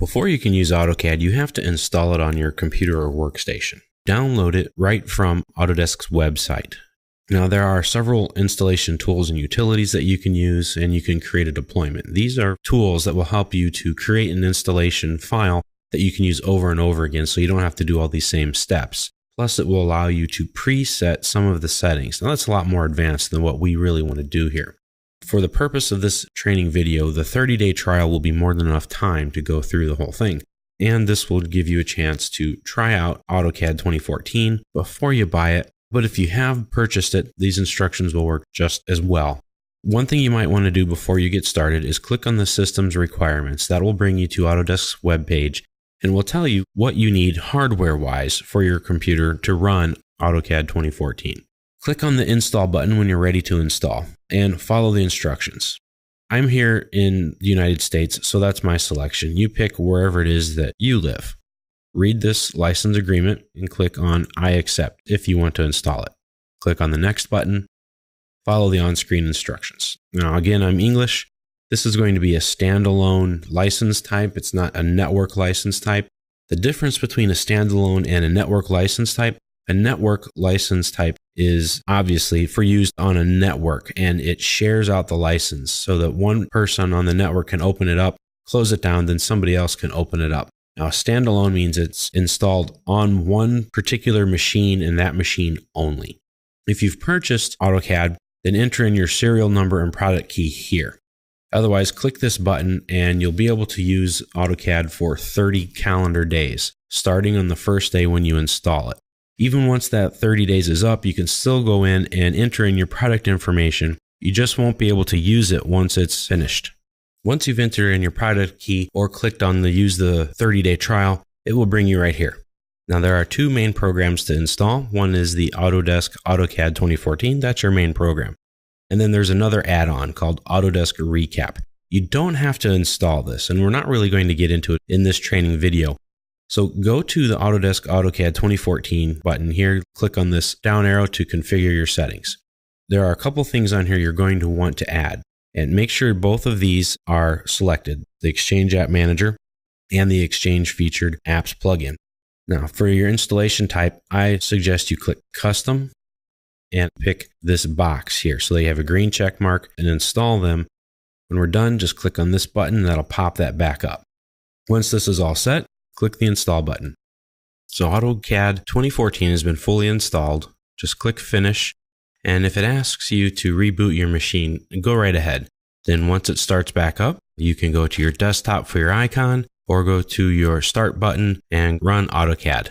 Before you can use AutoCAD, you have to install it on your computer or workstation. Download it right from Autodesk's website. Now, there are several installation tools and utilities that you can use, and you can create a deployment. These are tools that will help you to create an installation file that you can use over and over again, so you don't have to do all these same steps. Plus, it will allow you to preset some of the settings. Now, that's a lot more advanced than what we really want to do here. For the purpose of this training video, the 30-day trial will be more than enough time to go through the whole thing. And this will give you a chance to try out AutoCAD 2014 before you buy it. But if you have purchased it, these instructions will work just as well. One thing you might want to do before you get started is click on the system's requirements. That will bring you to Autodesk's webpage and will tell you what you need hardware-wise for your computer to run AutoCAD 2014. Click on the install button when you're ready to install and follow the instructions. I'm here in the United States, so that's my selection. You pick wherever it is that you live. Read this license agreement and click on I accept if you want to install it. Click on the next button. Follow the on-screen instructions. Now, again, I'm English. This is going to be a standalone license type. It's not a network license type. The difference between a standalone and a network license type, a network license type is obviously for use on a network, and it shares out the license so that one person on the network can open it up, close it down, then somebody else can open it up. Now, standalone means it's installed on one particular machine and that machine only. If you've purchased AutoCAD, then enter in your serial number and product key here. Otherwise, click this button and you'll be able to use AutoCAD for 30 calendar days, starting on the first day when you install it. Even once that 30 days is up, you can still go in and enter in your product information. You just won't be able to use it once it's finished. Once you've entered in your product key or clicked on the use the 30-day trial, it will bring you right here. Now, there are two main programs to install. One is the Autodesk AutoCAD 2014. That's your main program. And then there's another add-on called Autodesk Recap. You don't have to install this, and we're not really going to get into it in this training video. So go to the Autodesk AutoCAD 2014 button here. Click on this down arrow to configure your settings. There are a couple things on here you're going to want to add. And make sure both of these are selected, the Exchange App Manager and the Exchange Featured Apps plugin. Now, for your installation type, I suggest you click Custom and pick this box here. So they have a green check mark and install them. When we're done, just click on this button. That'll pop that back up. Once this is all set, click the Install button. So AutoCAD 2014 has been fully installed. Just click Finish. And if it asks you to reboot your machine, go right ahead. Then once it starts back up, you can go to your desktop for your icon or go to your Start button and run AutoCAD.